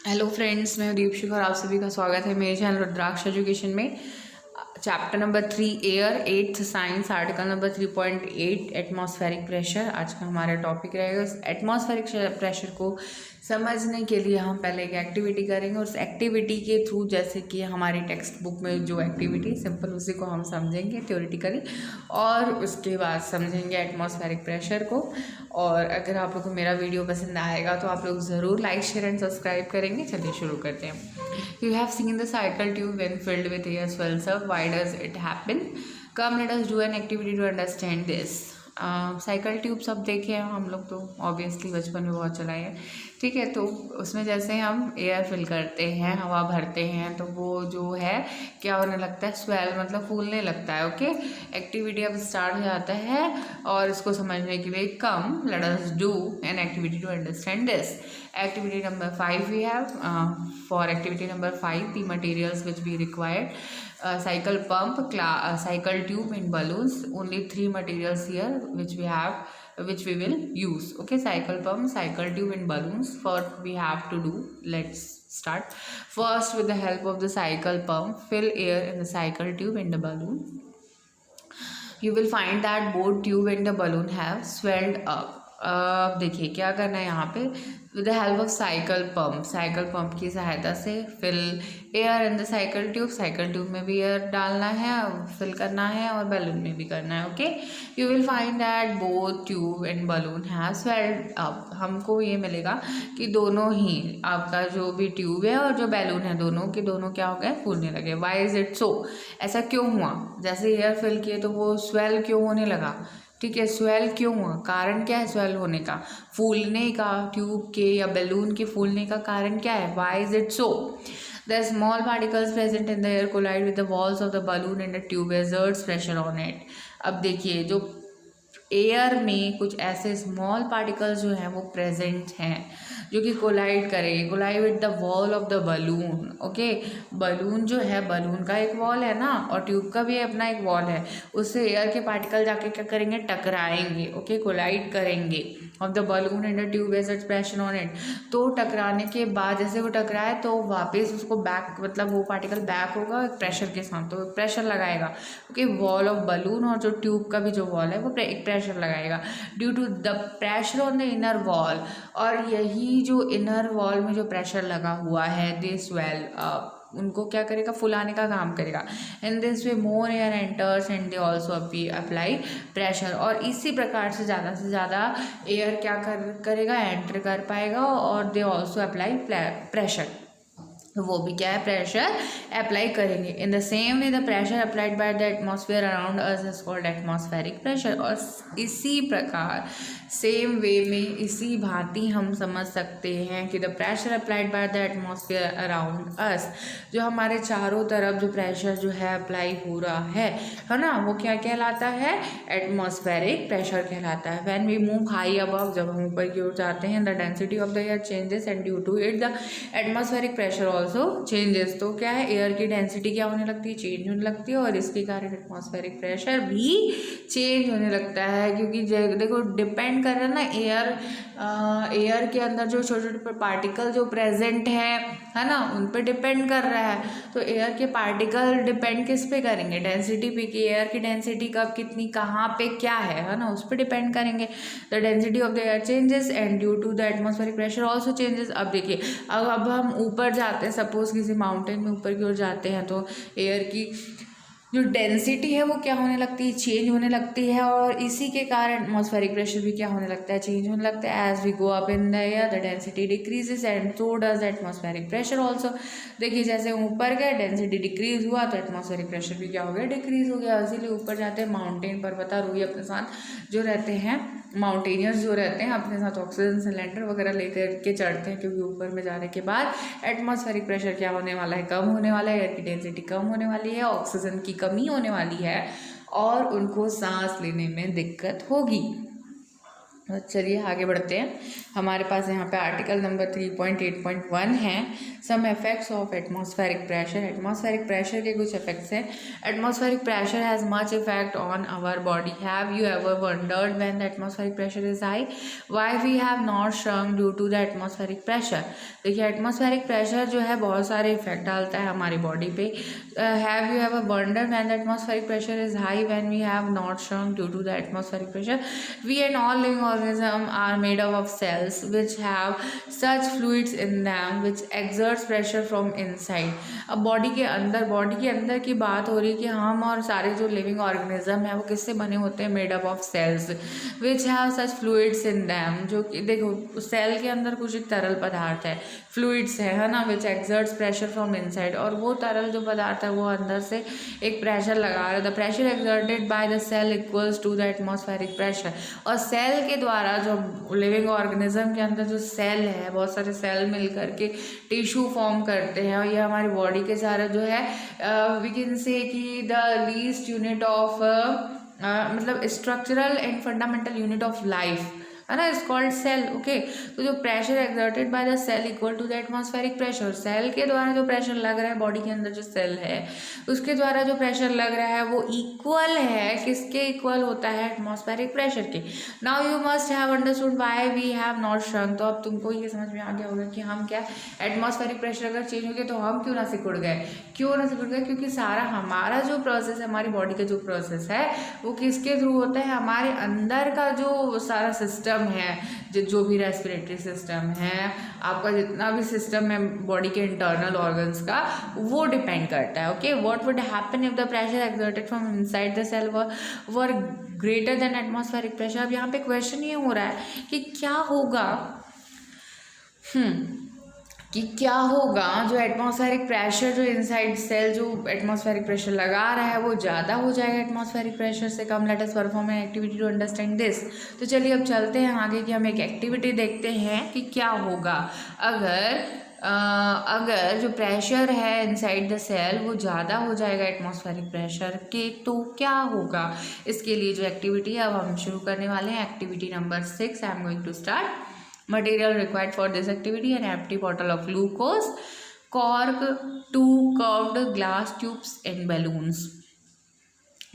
Hello friends, मैं दीपशिखा और आप सभी का स्वागत है मेरे चैनल रुद्राक्ष एजुकेशन में। Chapter number 3 air, 8th science, article number 3.8 atmospheric pressure आज का हमारा टॉपिक रहेगा। उस एटमॉस्फेरिक प्रेशर को समझने के लिए हम पहले एक एक्टिविटी करेंगे और उस एक्टिविटी के थ्रू, जैसे कि हमारी टेक्स्ट बुक में जो एक्टिविटी सिंपल, उसी को हम समझेंगे थ्योरेटिकली और उसके बाद समझेंगे एटमॉस्फेरिक प्रेशर को। और अगर आप लोग को मेरा वीडियो पसंद आएगा तो आप लोग ज़रूर लाइक, शेयर एंड सब्सक्राइब करेंगे। चलिए शुरू करते हैं। You have seen the cycle tube when filled with air swells up. Why does it happen? Come, let us do an activity to understand this. Cycle tube सब देखे हैं हम लोग, तो ऑब्वियसली बचपन में बहुत चलाए हैं। ठीक है, तो उसमें जैसे हम एयर फिल करते हैं, हवा भरते हैं, तो वो जो है क्या होने लगता है, स्वेल मतलब फूलने लगता है। ओके, एक्टिविटी अब स्टार्ट हो जाता है और इसको समझने के लिए come let us do an activity to understand this. Activity number 5 we have. For activity number 5, the materials which we required: cycle pump, cycle tube and balloons. Only 3 materials here which we have, which we will use. Okay, cycle pump, cycle tube and balloons. What we have to do, let's start. First, with the help of the cycle pump, fill air in the cycle tube and the balloon. You will find that both tube and the balloon have swelled up. अब देखिए क्या करना है यहाँ पे, with the help of cycle pump की सहायता से fill air in the cycle tube में भी एयर डालना है, फिल करना है और बैलून में भी करना है। Okay, you will find that both tube and balloon have swelled up. हमको ये मिलेगा कि दोनों ही, आपका जो भी ट्यूब है और जो बैलून है, दोनों के दोनों क्या हो गए, फूलने लगे। Why is it so? ऐसा क्यों हुआ? जैसे एयर फिल किए तो वो स्वेल क्यों होने लगा? ठीक है, स्वेल क्यों हुआ, कारण क्या है स्वेल होने का, फूलने का, ट्यूब के या बैलून के फूलने का कारण क्या है? Why is it so? The small particles present in the air collide with the walls of the balloon and the tube exerts pressure on it. अब देखिए, जो एयर में कुछ ऐसे स्मॉल पार्टिकल्स जो हैं वो प्रेजेंट हैं जो कि कोलाइड करेंगे, collide with the wall of the balloon. Okay, balloon जो है, बलून का एक वॉल है ना, और ट्यूब का भी अपना एक वॉल है, उससे एयर के पार्टिकल जाके क्या करेंगे, टकराएंगे। ओके, कोलाइड करेंगे of the balloon and the tube exerts pressure on it. तो टकराने के बाद जैसे वो टकराए तो वापस उसको बैक, मतलब वो पार्टिकल बैक होगा एक प्रेशर के साथ, तो प्रेशर लगाएगा। ओके, वॉल ऑफ बलून और जो ट्यूब का भी जो वॉल है वो एक प्रेशर लगाएगा due to the pressure on the inner wall. और यही जो इनर वॉल में जो प्रेशर लगा हुआ है, दे स्वेल अप, उनको क्या करेगा, फुलाने का काम करेगा। In this way more air enters and they also apply pressure. और इसी प्रकार से ज़्यादा एयर क्या करेगा, एंटर कर पाएगा और दे ऑल्सो अप्लाई प्रेशर। तो वो भी क्या है, प्रेशर अप्लाई करेंगे। इन the same way the pressure applied by the atmosphere around us is called atmospheric pressure. और इसी प्रकार, सेम वे में, इसी भांति हम समझ सकते हैं कि the pressure applied by the atmosphere around us, जो हमारे चारों तरफ जो प्रेशर जो है अप्लाई हो रहा है ना, वो क्या कहलाता है, एटमॉस्फेरिक प्रेशर कहलाता है। When we move high above, जब हम ऊपर की ओर जाते हैं, the density of the air changes and due to it the atmospheric pressure also changes. तो क्या है, एयर की डेंसिटी क्या होने लगती है, चेंज होने लगती है, और इसके कारण एटमॉस्फेरिक प्रेशर भी चेंज होने लगता है। क्योंकि देखो, डिपेंड कर रहा है ना, एयर के अंदर जो छोटे छोटे पार्टिकल जो प्रेजेंट है ना, उन पे डिपेंड कर रहा है। तो एयर के पार्टिकल डिपेंड किस पे करेंगे, डेंसिटी पे, कि एयर की डेंसिटी कब कितनी कहाँ पे क्या है ना, उस पर डिपेंड करेंगे। The density of the air changes and due to the atmospheric pressure also changes. अब देखिए, अब हम ऊपर जाते हैं, सपोज किसी माउंटेन में ऊपर की ओर जाते हैं, तो एयर की जो डेंसिटी है वो क्या होने लगती है, चेंज होने लगती है, और इसी के कारण एटमॉस्फेरिक प्रेशर भी क्या होने लगता है, चेंज होने लगता है। As we go up in the air the density decreases and so does the atmospheric pressure also. देखिए, जैसे ऊपर गए, डेंसिटी डिक्रीज हुआ तो एटमॉस्फेरिक प्रेशर भी क्या हो गया, डिक्रीज हो गया। इसीलिए ऊपर जाते हैं, माउंटेन पर्वतारोही अपने साथ जो रहते हैं, माउंटेनियर्स जो रहते हैं, अपने साथ ऑक्सीजन सिलेंडर वगैरह लेकर के चढ़ते हैं, क्योंकि ऊपर में जाने के बाद एटमॉस्फेरिक प्रेशर क्या होने वाला है, कम होने वाला है, एयर की डेंसिटी कम होने वाली है, ऑक्सीजन की कमी होने वाली है और उनको सांस लेने में दिक्कत होगी। चलिए आगे बढ़ते हैं। हमारे पास यहाँ पे आर्टिकल नंबर 3.8.1 है, some effects of atmospheric pressure. Atmospheric pressure के कुछ इफेक्ट्स हैं। Atmospheric pressure has much effect on our body. Have you ever wondered when the atmospheric pressure is high why we have not shrunk due to the atmospheric pressure. देखिए atmospheric pressure जो है बहुत सारे effect डालता है हमारी body पे। Have you ever wondered when the atmospheric pressure is high when we have not shrunk due to the atmospheric pressure. We and all living organisms are made up of cells which have such fluids in them which exerts pressure from inside। अब body के अंदर की बात हो रही है कि हम और सारे जो लिविंग ऑर्गेनिज्म है वो किससे बने होते हैं, made up of cells which have such fluids in them. जो कि देखो सेल के अंदर कुछ एक तरल पदार्थ है, फ्लूइड्स है ना, विच एक्सर्ट्स प्रेशर फ्रॉम इनसाइड। और वो तरल जो पदार्थ है वो अंदर से एक प्रेशर लगा रहा है। The pressure exerted by the cell equals to the atmospheric pressure. और सेल के द्वारा जो लिविंग ऑर्गेनिज्म के अंदर जो सेल है, बहुत सारे सेल मिल करके टिश्यू फॉर्म करते हैं और ये हमारी बॉडी के सारे जो है वी कैन से कि द लीस्ट यूनिट ऑफ मतलब structural and fundamental unit of life है ना, इज कॉल्ड सेल। ओके, तो जो pressure exerted by the cell equal to the atmospheric pressure. Cell के द्वारा जो प्रेशर लग रहा है बॉडी के अंदर जो सेल है उसके द्वारा जो प्रेशर लग रहा है वो इक्वल है, किसके इक्वल होता है, एटमॉस्फेरिक प्रेशर के। Now you must have understood why we have not shrunk. तो अब तुमको ये समझ में आ गया होगा कि हम क्या, एटमॉस्फेरिक प्रेशर अगर चेंज हो गया तो हम क्यों ना सिकुड़ गए। क्योंकि सारा हमारा जो प्रोसेस है, हमारी बॉडी का जो प्रोसेस है वो किसके थ्रू होता है, हमारे अंदर का जो सारा सिस्टम है, जो भी रेस्पिरेटरी सिस्टम है, आपका जितना भी सिस्टम है बॉडी के इंटरनल ऑर्गन्स का, वो डिपेंड करता है। Okay, what would happen if the pressure exerted from inside the cell were greater than atmospheric pressure. अब यहाँ पे क्वेश्चन ये हो रहा है कि क्या होगा क्या होगा जो एटमॉस्फेरिक प्रेशर जो इनसाइड सेल जो एटमॉस्फेरिक प्रेशर लगा रहा है वो ज़्यादा हो जाएगा एटमॉस्फेरिक प्रेशर से कम। Let us perform an activity to understand this. तो चलिए अब चलते हैं आगे कि हम एक एक्टिविटी देखते हैं कि क्या होगा अगर जो प्रेशर है इनसाइड द सेल वो ज़्यादा हो जाएगा एटमॉस्फेरिक प्रेशर के, तो क्या होगा। इसके लिए जो एक्टिविटी है अब हम शुरू करने वाले हैं। Activity number 6 I am going to start. Material required for this activity: an empty bottle of glucose, cork, 2 curved glass tubes and balloons।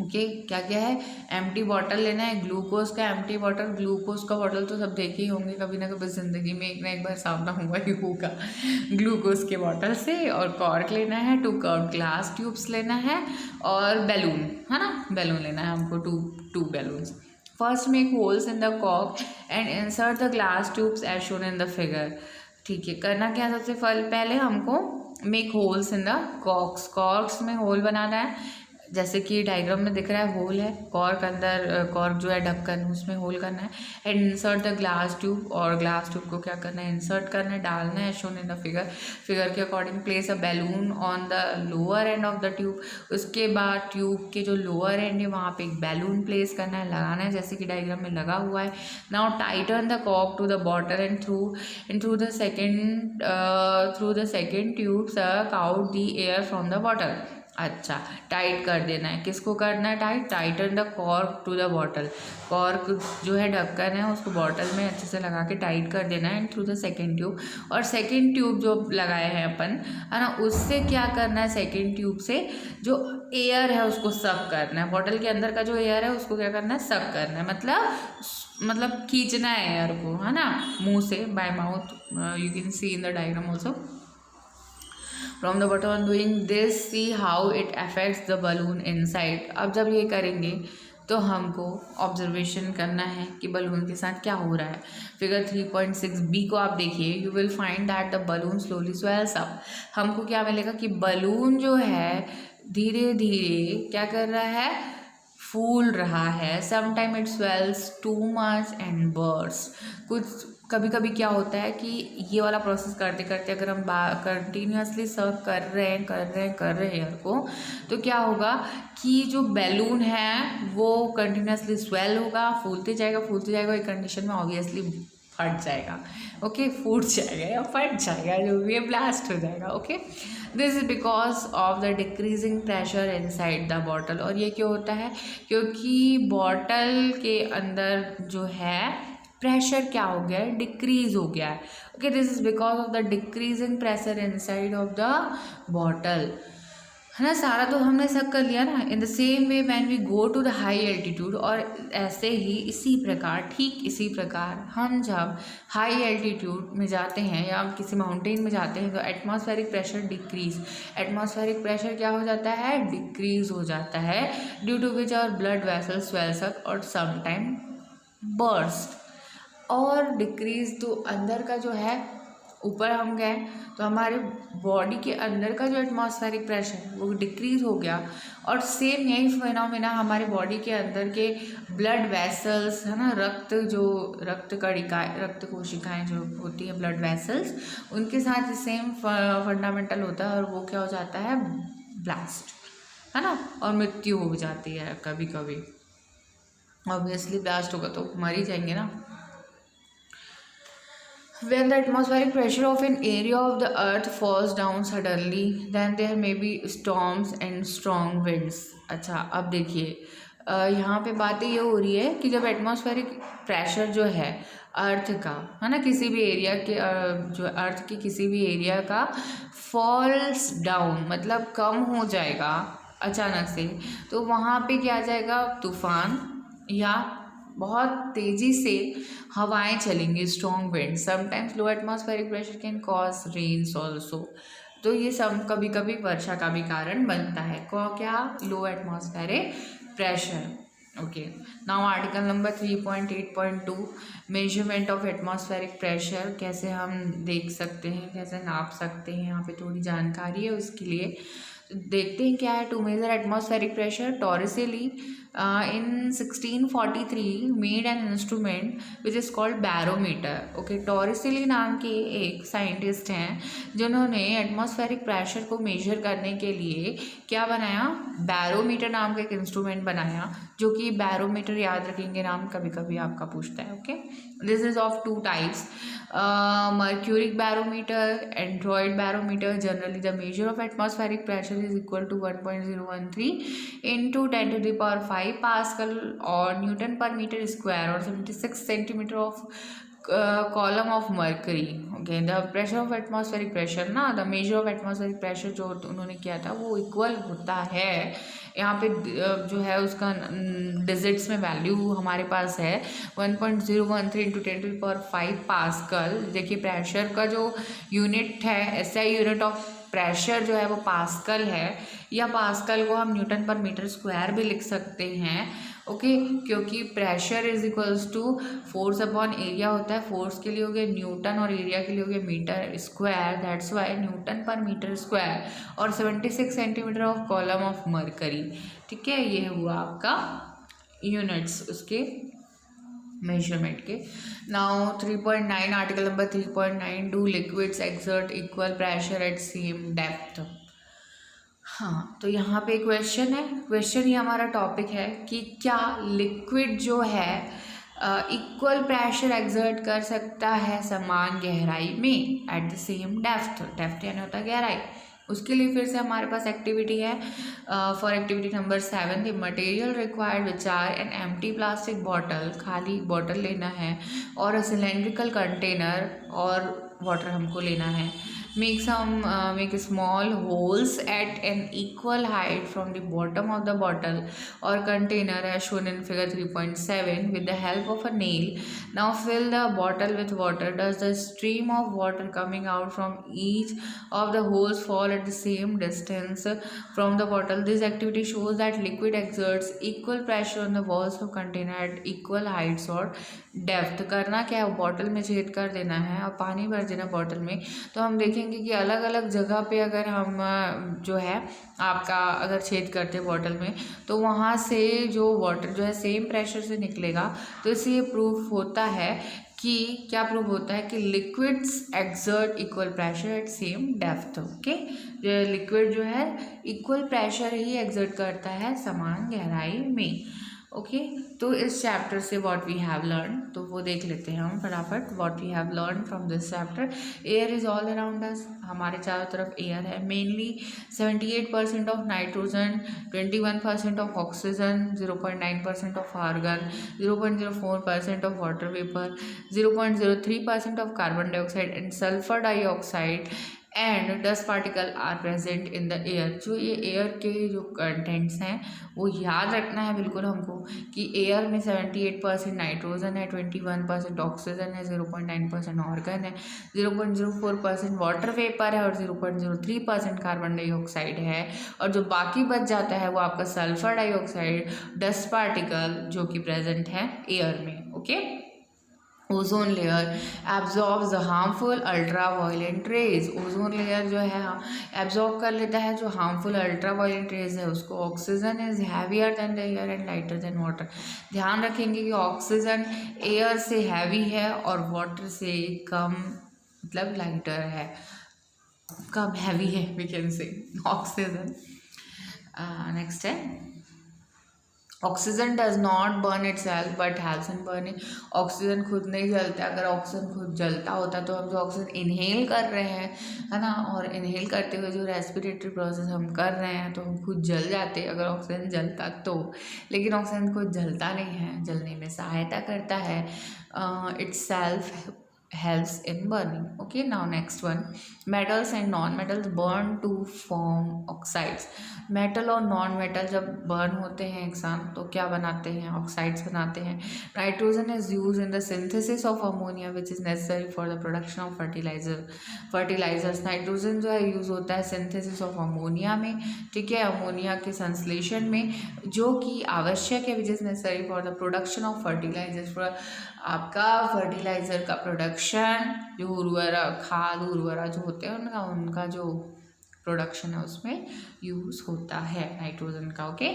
Okay, क्या क्या है, एम्प्टी बॉटल लेना है, ग्लूकोज का एम्प्टी बॉटल। ग्लूकोज का बॉटल तो सब देखे ही होंगे कभी ना कभी ज़िंदगी में, एक ना एक बार सामना हुआ ही होगा ग्लूकोज के बॉटल से। और कॉर्क लेना है, 2 कर्व्ड ग्लास ट्यूब्स लेना है और बैलून, है ना, बैलून लेना है हमको, two balloons. First make holes in the cork and insert the glass tubes as shown in the figure. ठीक है, करना क्या, सबसे पहले हमको make holes in the corks में होल बनाना है। जैसे कि डायग्राम में दिख रहा है होल है, कॉर्क जो है ढक्कन, उसमें होल करना है। And insert the glass tube, और ग्लास ट्यूब को क्या करना है, इंसर्ट करना है, डालना है, शोन इन द फिगर के according. Place a balloon on the lower end of the tube. उसके बाद ट्यूब के जो लोअर एंड है वहाँ पे एक बैलून प्लेस करना है, लगाना है, जैसे कि डायग्राम में लगा हुआ है। Now tighten the cork to the bottle and through the second tube suck out the air from the bottle. अच्छा, टाइट कर देना है, किसको करना है tight, tighten the cork to the bottle. Cork जो है ढक्कन है उसको बॉटल में अच्छे से लगा के टाइट कर देना है, थ्रू द सेकेंड ट्यूब। और सेकेंड ट्यूब जो लगाए हैं अपन, है ना, उससे क्या करना है, सेकेंड ट्यूब से जो एयर है उसको सक करना है। बॉटल के अंदर का जो एयर है उसको क्या करना है, सक करना है, मतलब खींचना है एयर को, है ना, मुंह से, bye mouth. You can see in the diagram also from the bottom. On doing this, see how it affects the balloon inside। अब जब ये करेंगे तो हमको ऑब्जर्वेशन करना है कि बलून के साथ क्या हो रहा है। फिगर 3.6b को आप देखिए, you will find that the balloon slowly swells up. हमको क्या मिलेगा कि बलून जो है धीरे धीरे क्या कर रहा है, फूल रहा है। Sometime it swells too much and burst. कभी कभी क्या होता है कि ये वाला प्रोसेस करते करते अगर हम कंटिन्यूसली सर्व कर रहे हैं एयर को, तो क्या होगा कि जो बैलून है वो कंटिन्यूसली स्वेल होगा, फूलते जाएगा। एक कंडीशन में ऑब्वियसली फट जाएगा। ओके, फूट जाएगा या फट जाएगा, जो भी ब्लास्ट हो जाएगा। Okay, this is because of the decreasing pressure inside the bottle. और ये क्यों होता है, क्योंकि बॉटल के अंदर जो है प्रेशर क्या हो गया है, डिक्रीज हो गया है. Okay, this is because of the decreasing pressure inside of the bottle, है ना. सारा तो हमने सब कर लिया ना. In the same way when we go to the high altitude, और ऐसे ही इसी प्रकार, ठीक इसी प्रकार हम जब हाई एल्टीट्यूड में जाते हैं या हम किसी माउंटेन में जाते हैं तो atmospheric pressure decrease. Atmospheric pressure क्या हो जाता है, डिक्रीज हो जाता है, due to which our blood vessel swells up और समटाइम बर्स्ट. और डिक्रीज तो अंदर का जो है, ऊपर हम गए तो हमारे बॉडी के अंदर का जो एटमॉस्फेरिक प्रेशर है वो डिक्रीज हो गया. और सेम यही फिनोमेना हमारे बॉडी के अंदर के ब्लड वेसल्स, है ना, रक्त कणिकाएं, रक्त कोशिकाएं जो होती है, ब्लड वेसल्स, उनके साथ सेम फंडामेंटल होता है और वो क्या हो जाता है, ब्लास्ट, है ना. और मृत्यु हो जाती है कभी कभी. ऑब्वियसली ब्लास्ट होगा तो मर ही जाएंगे ना. When the atmospheric pressure of an area of the earth falls down suddenly, then there may be storms and strong winds. अच्छा, अब देखिए यहाँ पे बातें ये हो रही है कि जब एटमॉस्फेरिक प्रेशर जो है अर्थ का, है ना, किसी भी एरिया के जो अर्थ के किसी भी एरिया का फॉल्स डाउन मतलब कम हो जाएगा अचानक से, तो वहाँ पे क्या आ जाएगा, तूफान या बहुत तेज़ी से हवाएं चलेंगी, strong wind. Sometimes low atmospheric pressure can cause rains also. तो ये सब कभी कभी वर्षा का भी कारण बनता है. क्या, लो atmospheric pressure. Okay, now article number 3.8.2 measurement of atmospheric pressure. कैसे हम देख सकते हैं, कैसे नाप सकते हैं, यहाँ पे थोड़ी जानकारी है उसके लिए. देखते हैं क्या है. To measure atmospheric pressure, Torricelli in 1643 made an instrument which is called barometer. Okay, Torricelli नाम के एक साइंटिस्ट हैं जिन्होंने एटमॉस्फेरिक प्रेशर को मेजर करने के लिए क्या बनाया, बैरोमीटर नाम का एक इंस्ट्रूमेंट बनाया, जो कि बैरोमीटर याद रखेंगे नाम, कभी कभी आपका पूछता है. Okay, this is of two types, mercuric barometer, android barometer. Generally the measure of atmospheric pressure is equal to 1.013 into 10 to the power 5 pascal or newton per meter square or 76 centimeter of column of mercury. Okay, the pressure of atmospheric pressure ना, the measure of atmospheric pressure जो उन्होंने किया था वो equal होता है, यहाँ पे जो है उसका डिजिट्स में वैल्यू हमारे पास है 1.013 into 10 to the power 5 pascal. देखिए प्रेशर का जो यूनिट है, एसआई यूनिट ऑफ प्रेशर जो है वो पास्कल है, या पास्कल को हम न्यूटन पर मीटर स्क्वायर भी लिख सकते हैं. ओके, क्योंकि pressure is equals to force upon area होता है. फोर्स के लिए हो गया न्यूटन और एरिया के लिए हो गया metre square. That's why newton per metre square और 76 centimetre of column of mercury. ठीक है, ये हुआ आपका यूनिट्स उसके मेजरमेंट के. Now 3.9 article number 3.9 do liquids exert equal pressure at same depth. हाँ, तो यहाँ पे क्वेश्चन है, क्वेश्चन ही हमारा टॉपिक है कि क्या लिक्विड जो है इक्वल प्रेशर एक्सर्ट कर सकता है समान गहराई में at the same depth. Depth यानी होता है गहराई. उसके लिए फिर से हमारे पास एक्टिविटी है. For activity number 7, the material required which are an empty plastic bottle, खाली बॉटल लेना है, और अ सिलेंड्रिकल कंटेनर, और वाटर हमको लेना है. make small holes at an equal height from the bottom of the bottle or container as shown in figure 3.7 with the help of a nail. Now fill the bottle with water. Does the stream of water coming out from each of the holes fall at the same distance from the bottle? This activity shows that liquid exerts equal pressure on the walls of container at equal heights or depth. करना क्या है, bottle में छेद कर देना है और पानी भर देना बॉटल में. तो हम देखेंगे कि अलग अलग जगह पे अगर हम जो है आपका अगर छेद करते हैं बॉटल में, तो वहाँ से जो वाटर जो है सेम प्रेशर से निकलेगा. तो इससे ये प्रूफ होता है कि क्या प्रूफ होता है कि liquids exert equal pressure at same depth. Okay, liquid जो है इक्वल प्रेशर ही एक्सर्ट करता है समान गहराई में. ओके तो इस चैप्टर से व्हाट वी हैव लर्न, तो वो देख लेते हैं हम फटाफट। What we have learn from this chapter, air is all around us, हमारे चारों तरफ एयर है। Mainly 78% of nitrogen, 21% of oxygen, 0.9% of argon, 0.04% of water vapour, 0.03% of carbon dioxide and sulphur dioxide and dust particle are present in the air. जो ये air के जो contents हैं वो याद रखना है बिल्कुल हमको कि एयर में 78% नाइट्रोजन है, 21% ऑक्सीजन है, 0.9% ऑर्गन है, 0.04% वाटर वेपर है और 0.03% कार्बन डाइऑक्साइड है। और जो बाकी बच जाता है वो आपका सल्फर डाइऑक्साइड, डस्ट पार्टिकल जो कि प्रेजेंट है एयर में। Okay ozone layer absorbs the harmful ultra violent rays, ozone layer जो है एब्जॉर्ब कर लेता है जो हार्मफुल अल्ट्रा वायलेंट रेज है उसको। Oxygen is heavier than the air and lighter than water, ध्यान रखेंगे कि ऑक्सीजन एयर से हैवी है और वाटर से कम, मतलब लाइटर है, कम हैवी है we can say oxygen. Next है oxygen does not burn itself but helps in burning, oxygen खुद नहीं जलता, अगर ऑक्सीजन खुद जलता होता तो हम जो ऑक्सीजन इनहेल कर रहे हैं है ना, और इनहेल करते हुए जो रेस्पिरेटरी प्रोसेस हम कर रहे हैं तो हम खुद जल जाते अगर ऑक्सीजन जलता तो, लेकिन ऑक्सीजन खुद जलता नहीं है, जलने में सहायता करता है, it's self helps in burning. Okay, now next one, metals and non-metals burn to form oxides. Metal और नॉन मेटल जब बर्न होते हैं एक साथ तो क्या बनाते हैं, ऑक्साइड्स बनाते हैं। Nitrogen is use in the synthesis of ammonia which is necessary for the production of fertilisers, nitrogen जो है यूज़ होता है सिंथेसिस ऑफ अमोनिया में, ठीक है, अमोनिया के संश्लेषण में, जो कि आवश्यक है which is necessary for the production of fertilisers, आपका फर्टिलाइज़र का प्रोडक्शन, जो उर्वरक खाद उर्वरक जो होते हैं उनका जो प्रोडक्शन है उसमें यूज़ होता है नाइट्रोजन का। Okay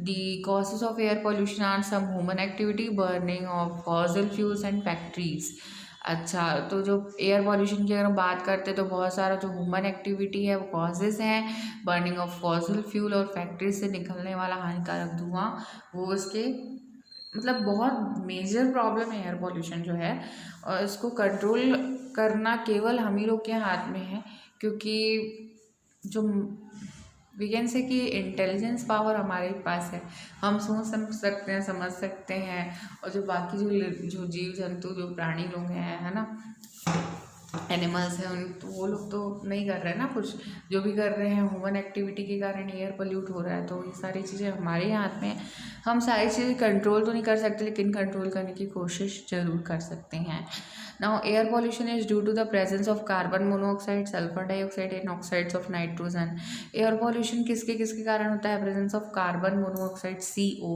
the causes of air pollution are some human activity, burning of fossil fuels and factories. अच्छा तो जो एयर पॉल्यूशन की अगर हम बात करते हैं तो बहुत सारा जो ह्यूमन एक्टिविटी है वो कॉजेज़ हैं, बर्निंग ऑफ फॉसिल फ्यूल और फैक्ट्रीज से निकलने वाला हानिकारक धुआं, वो इसके मतलब बहुत मेजर प्रॉब्लम है एयर पॉल्यूशन जो है, और इसको कंट्रोल करना केवल हम ही लोग के हाथ में है, क्योंकि जो वी कैन से कि इंटेलिजेंस पावर हमारे पास है, हम सोच समझ सकते हैं, समझ सकते हैं, और जो बाकी जो जीव जंतु जो प्राणी लोग हैं है ना, एनिमल्स हैं, उन तो वो लोग तो नहीं कर रहे हैं ना कुछ, जो भी कर रहे हैं ह्यूमन एक्टिविटी के कारण एयर पोल्यूट हो रहा है, तो ये सारी चीज़ें हमारे हाथ में, हम सारी चीज़ें कंट्रोल तो नहीं कर सकते लेकिन कंट्रोल करने की कोशिश ज़रूर कर सकते हैं। Now air pollution is due to the presence of carbon monoxide, sulphur dioxide and oxides of nitrogen. Air pollution किसके किसके कारण होता है, presence of carbon monoxide CO,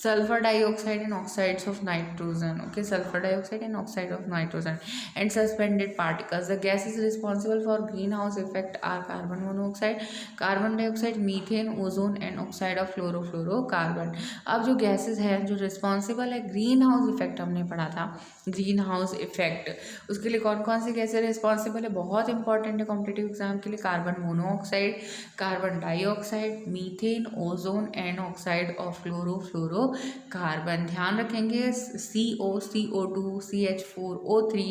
sulphur dioxide and oxides of nitrogen, okay sulphur dioxide and oxide of nitrogen and suspended particles. The gases responsible for green house effect are carbon monoxide, carbon dioxide, methane, ozone and oxide of fluorofluorocarbon. अब जो gases हैं जो responsible है green house effect, हमने पढ़ा था green house effect, उसके लिए कौन कौन से गैसेज रिस्पॉन्सिबल है, बहुत इंपॉर्टेंट है कॉम्पिटिटिव एग्जाम के लिए, carbon monoxide, carbon dioxide, methane, ozone and oxide of fluorofluorocarbon. ध्यान रखेंगे CO, CO2, CH4O3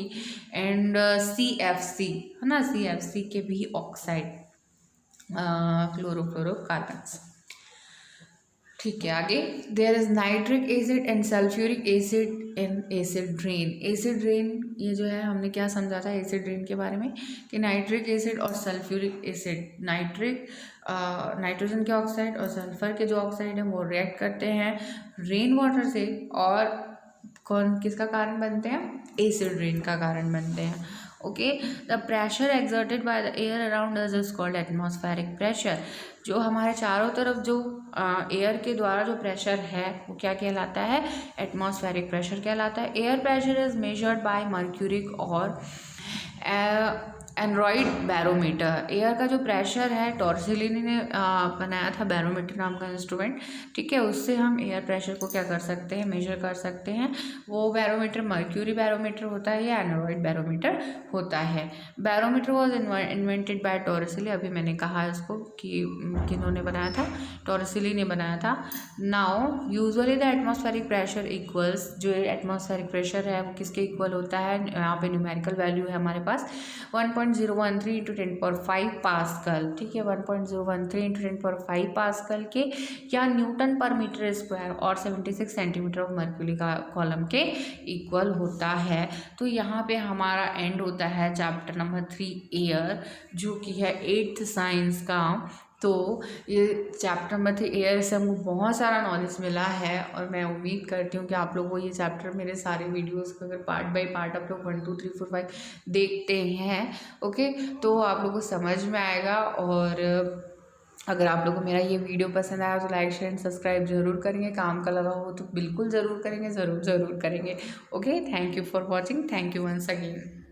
and CFC है ना, CFC के भी ऑक्साइड क्लोरोफ्लोरोकार्बन्स। ठीक है आगे, there is nitric acid and sulphuric acid in acid drain. Acid drain ये जो है हमने क्या समझा था एसिड ड्रेन के बारे में कि नाइट्रिक एसिड और सल्फ्यूरिक एसिड, नाइट्रोजन के ऑक्साइड और सल्फर के जो ऑक्साइड हैं वो रिएक्ट करते हैं रेन वाटर से, और कौन किसका कारण बनते हैं, एसिड रेन का कारण बनते हैं। Okay the pressure exerted by the air around us is called atmospheric pressure. जो हमारे चारों तरफ जो एयर के द्वारा जो प्रेशर है वो क्या कहलाता है, एटमॉस्फेरिक प्रेशर कहलाता है। Air pressure is measured by mercuric और एंड्रॉइड बैरोमीटर, एयर का जो प्रेशर है टॉर्सिलिनी ने बनाया था बैरोमीटर नाम का इंस्ट्रूमेंट, ठीक है। उससे हम एयर प्रेशर को क्या कर सकते हैं, मेजर कर सकते हैं। वो बैरोमीटर मर्क्यूरी बैरोमीटर होता है या एंड्रॉइड बैरोमीटर होता है। बैरोमीटर वॉज इन्वेंटेड बाय टॉर्सिली, अभी मैंने कहा इसको कि किन्होंने बनाया था, टॉर्सिली ने बनाया था। Now usually the atmospheric pressure equals, जो एटमॉस्फेरिक प्रेशर है वो किसके इक्वल होता है, यहाँ पे न्यूमेरिकल वैल्यू है हमारे पास 1.013 इंटू 10⁵ पास्कल, ठीक है। 1.013 इंटू 10⁵ पास्कल के या न्यूटन पर मीटर स्क्वायर और 76 सेंटीमीटर ऑफ मर्क्यूरी का कॉलम के इक्वल होता है। तो यहाँ पे हमारा एंड होता है चैप्टर नंबर 3 एयर, जो कि है 8th साइंस का। तो ये चैप्टर नंबर 3 एयर से हमको बहुत सारा नॉलेज मिला है और मैं उम्मीद करती हूँ कि आप लोग को ये चैप्टर मेरे सारे वीडियोस अगर पार्ट बाय पार्ट आप लोग 1 2 3 4 5 देखते हैं, ओके, तो आप लोग को समझ में आएगा। और अगर आप लोगों को मेरा ये वीडियो पसंद आया तो लाइक शेयर एंड सब्सक्राइब जरूर करेंगे, काम का लगा हो तो बिल्कुल ज़रूर करेंगे, ज़रूर करेंगे। Okay, thank you for watching, thank you once again.